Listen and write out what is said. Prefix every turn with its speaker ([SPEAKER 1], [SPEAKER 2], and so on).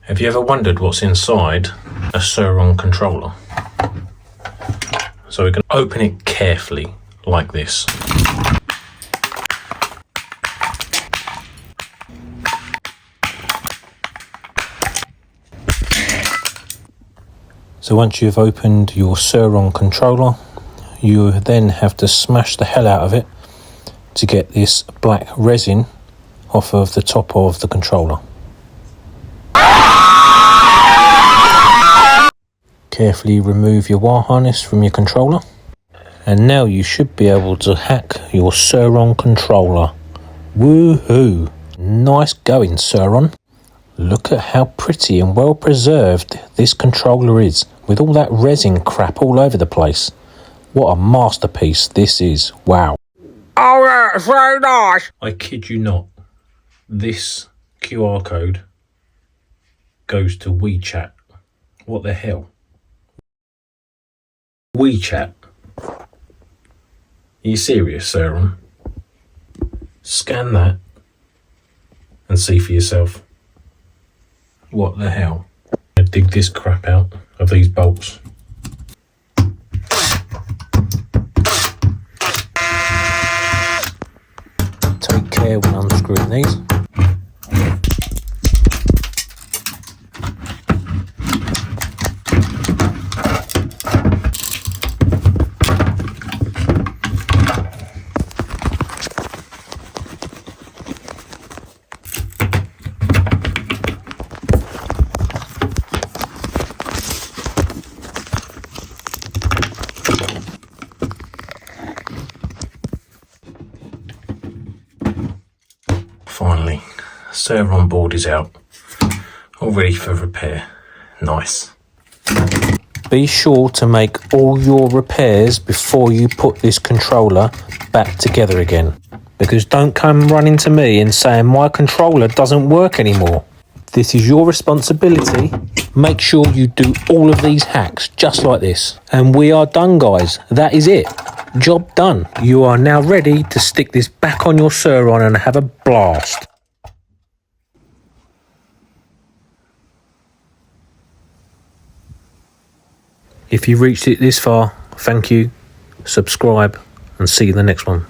[SPEAKER 1] Have you ever wondered what's inside a Surron controller? So we can open it carefully like this. So once you've opened your Surron controller, you then have to smash the hell out of it to get this black resin off of the top of the controller. Carefully remove your wire harness from your controller, and now you should be able to hack your Surron controller. Woohoo! Nice going, Surron. Look at how pretty and well preserved this controller is, with all that resin crap all over the place. What a masterpiece this is. Wow.
[SPEAKER 2] Oh, that's so nice.
[SPEAKER 1] I kid you not. This QR code goes to WeChat. What the hell? WeChat? Are you serious, Surron? Scan that and see for yourself. What the hell? I dig this crap out of these bolts. Take care when unscrewing these. Finally, Surron board is out, all ready for repair. Nice. Be sure to make all your repairs before you put this controller back together again, because don't come running to me and saying my controller doesn't work anymore. This is your responsibility. Make sure you do all of these hacks just like this. And we are done, guys. That is it. Job done. You are now ready to stick this back on your Surron and have a blast. If you reached it this far, thank you. Subscribe and see you in the next one.